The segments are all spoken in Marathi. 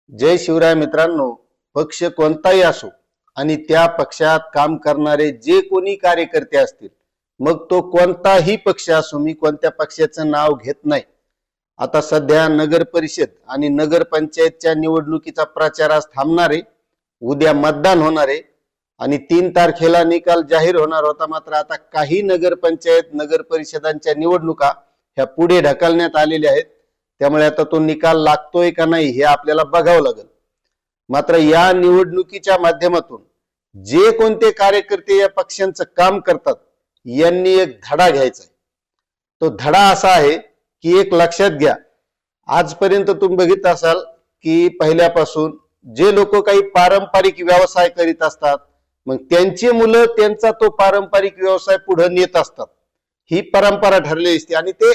जय शिवराय मित्रांनो, पक्ष कोणताही असो आणि त्या पक्षात काम करणारे जे कोणी कार्यकर्ते असतील, मग तो कोणताही पक्ष असो, मी कोणत्या पक्षाचं नाव घेत नाही. आता सध्या नगर परिषद आणि नगर पंचायतच्या निवडणुकीचा प्रचार आज थांबणार आहे. उद्या मतदान होणार आहे आणि 3 तारखेला निकाल जाहीर होणार होता. मात्र आता काही नगर पंचायत नगर परिषदांच्या निवडणुका ह्या पुढे ढकलण्यात आलेल्या आहेत. त्यामुळे आता तो निकाल लागतोय का नाही हे आपल्याला बघावं लागेल. मात्र या निवडणुकीच्या माध्यमातून जे कोणते कार्यकर्ते या पक्षांचं काम करतात यांनी एक धडा घ्यायचा आहे. तो धडा असा आहे की एक लक्षात घ्या, आजपर्यंत तुम्ही बघित असाल की पहिल्यापासून जे लोक काही पारंपरिक व्यवसाय करीत असतात, मग त्यांची मुलं त्यांचा तो पारंपरिक व्यवसाय पुढे नेत असतात. ही परंपरा ठरलेली असते आणि ते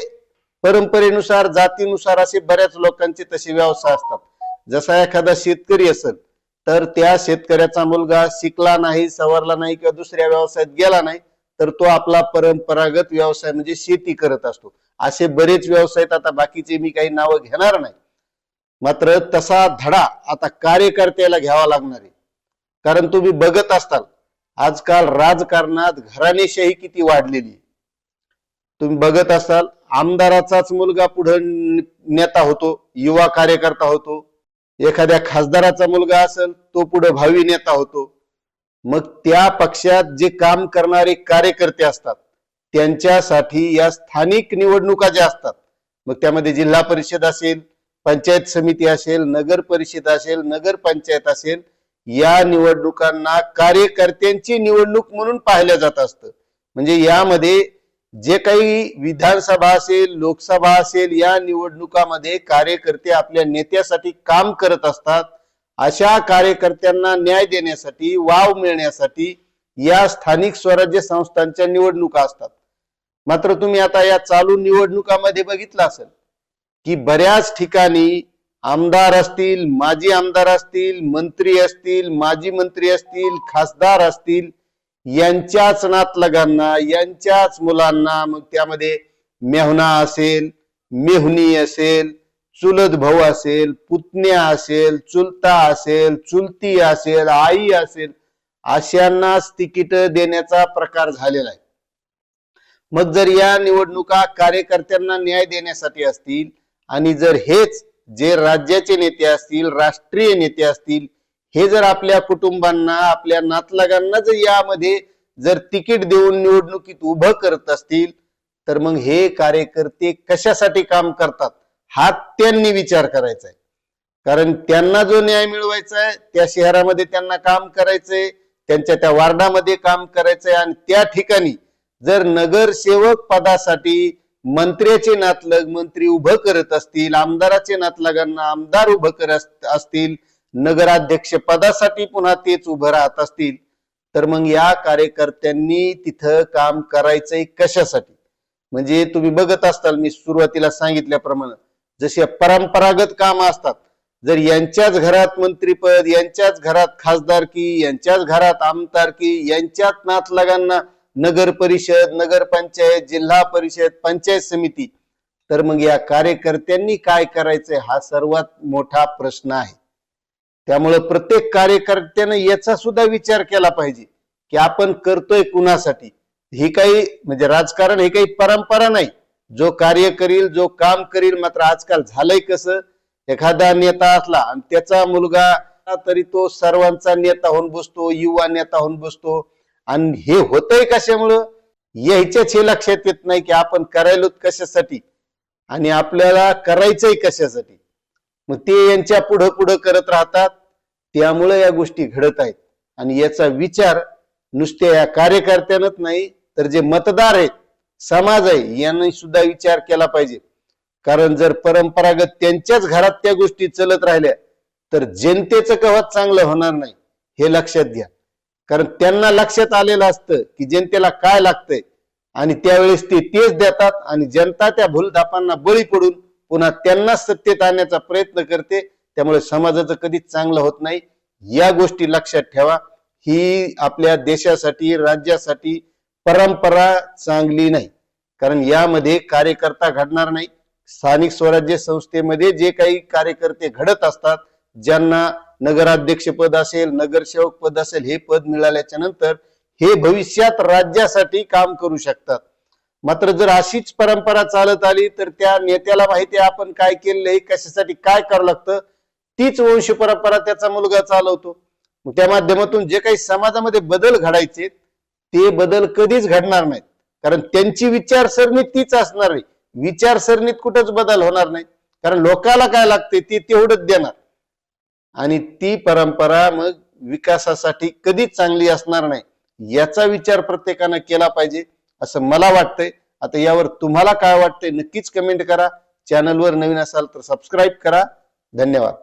परंपरेनुसार जातीनुसार असे बऱ्याच लोकांचे तसे व्यवसाय असतात. जसा एखादा शेतकरी असेल तर त्या शेतकऱ्याचा मुलगा शिकला नाही, सवरला नाही किंवा दुसऱ्या व्यवसायात गेला नाही, तर तो आपला परंपरागत व्यवसाय म्हणजे शेती करत असतो. असे बरेच व्यवसाय, आता बाकीचे मी काही नावं घेणार नाही. मात्र तसा धडा आता कार्यकर्त्याला घ्यावा लागणार आहे. कारण तुम्ही बघत असताल आजकाल राजकारणात घराणेशाही किती वाढलेली आहे. तुम्ही बघत असाल आमदाराचाच मुलगा पुढे नेता होतो, युवा कार्यकर्ता होतो. एखाद्या खासदाराचा मुलगा असेल तो पुढे भावी नेता होतो. मग त्या पक्षात जे काम करणारे कार्यकर्ते असतात त्यांच्यासाठी या स्थानिक निवडणुका ज्या असतात, मग त्यामध्ये जिल्हा परिषद असेल, पंचायत समिती असेल, नगर परिषद असेल, नगर पंचायत असेल, या निवडणुकांना कार्यकर्त्यांची निवडणूक म्हणून पाहिलं जात असतं. म्हणजे यामध्ये जे काही विधानसभा असेल, लोकसभा असेल, या निवडणुकामध्ये कार्यकर्ते आपल्या नेत्यासाठी काम करत असतात. अशा कार्यकर्त्यांना न्याय देण्यासाठी, वाव मिळण्यासाठी या स्थानिक स्वराज्य संस्थांच्या निवडणुका असतात. मात्र तुम्ही आता या चालू निवडणुकामध्ये बघितलं असेल की बऱ्याच ठिकाणी आमदार असतील, माजी आमदार असतील, मंत्री असतील, माजी मंत्री असतील, खासदार असतील, यांच्याच नातलगांना, यांच्याच मुलांना, मग त्यामध्ये मेहुणा असेल, मेहुणी असेल, चुलत भाऊ असेल, पुतण्या असेल, चुलता असेल, चुलती असेल, आई असेल, अशांनाच तिकीट देण्याचा प्रकार झालेला आहे. मग जर या निवडणुका कार्यकर्त्यांना न्याय देण्यासाठी असतील आणि जर हेच जे राज्याचे नेते असतील, राष्ट्रीय नेते असतील, हे जर आपल्या कुटुंबांना, आपल्या नातलगांना जर यामध्ये जर तिकीट देऊन निवडणुकीत उभं करत असतील, तर मग हे कार्यकर्ते कशासाठी काम करतात हा त्यांनी विचार करायचा आहे. कारण त्यांना जो न्याय मिळवायचा आहे त्या शहरामध्ये त्यांना काम करायचंय, त्यांच्या त्या वार्डामध्ये काम करायचंय आणि त्या ठिकाणी जर नगरसेवक पदासाठी मंत्र्याचे नातलग मंत्री उभं करत असतील, आमदाराचे नातलगांना आमदार उभं करत असतील, नगराध्यक्ष पदासाठी पुन्हा तेच उभं राहत असतील, तर मग या कार्यकर्त्यांनी तिथं काम करायचंय कशासाठी? म्हणजे तुम्ही बघत असताल, मी सुरुवातीला सांगितल्याप्रमाणे जसे परंपरागत काम असतात, जर यांच्याच घरात मंत्रीपद, यांच्याच घरात खासदारकी, यांच्याच घरात आमदारकी, यांच्याच नातलगांना नगर परिषद, नगर पंचायत, जिल्हा परिषद, पंचायत समिती, तर मग या कार्यकर्त्यांनी काय करायचंय हा सर्वात मोठा प्रश्न आहे. त्यामुळे प्रत्येक कार्यकर्त्याने याचा सुद्धा विचार केला पाहिजे की आपण करतोय कुणासाठी. ही काही म्हणजे राजकारण ही काही परंपरा नाही. जो कार्य करील, जो काम करील. मात्र आजकाल झालंय कसं, एखादा नेता असला आणि त्याचा मुलगा तरी तो सर्वांचा नेता होऊन बसतो, युवा नेता होऊन बसतो. आणि हे होतंय कशामुळं याच्याच हे लक्षात येत नाही की आपण करायलो कशासाठी आणि आपल्याला करायचंय कशासाठी. मग ते यांच्या पुढं पुढं करत राहतात. त्यामुळे या गोष्टी घडत आहेत आणि याचा विचार नुसत्या या कार्यकर्त्यांनाच नाही तर जे मतदार आहेत, समाज आहे, यांनी सुद्धा विचार केला पाहिजे. कारण जर परंपरागत त्यांच्याच घरात त्या गोष्टी चलत राहिल्या तर जनतेचं कवच चांगलं होणार नाही, हे लक्षात घ्या. कारण त्यांना लक्षात आलेलं असतं की जनतेला काय लागतंय आणि त्यावेळेस ते तेच देतात आणि जनता त्या भूलथापांना बळी पडून पुन्हा त्यांना सत्तेत आणण्याचा प्रयत्न करते. त्यामुळे समाजाचं कधीच चांगलं होत नाही. या गोष्टी लक्षात ठेवा. ही आपल्या देशासाठी, राज्यासाठी परंपरा चांगली नाही. कारण यामध्ये कार्यकर्ता घडणार नाही. स्थानिक स्वराज्य संस्थेमध्ये जे काही कार्यकर्ते घडत असतात ज्यांना नगराध्यक्ष पद असेल, नगरसेवक पद असेल, हे पद मिळाल्याच्या नंतर हे भविष्यात राज्यासाठी काम करू शकतात. मात्र जर अशीच परंपरा चालत आली तर त्या नेत्याला माहिती आहे आपण काय केलंय, कशासाठी काय करावं लागतं, तीच वंश परंपरा त्याचा मुलगा चालवतो. त्या माध्यमातून जे काही समाजामध्ये बदल घडायचे ते बदल कधीच घडणार नाहीत, कारण त्यांची विचारसरणी तीच असणार आहे. विचारसरणीत कुठंच बदल होणार नाही, कारण लोकाला काय लागते ते तेवढंच देणार, आणि ती परंपरा मग विकासासाठी कधीच चांगली असणार नाही. याचा विचार प्रत्येकानं केला पाहिजे असं मला वाटतंय. आता यावर तुम्हाला काय वाटतंय नक्कीच कमेंट करा. चॅनलवर नवीन असाल तर सबस्क्राईब करा. धन्यवाद.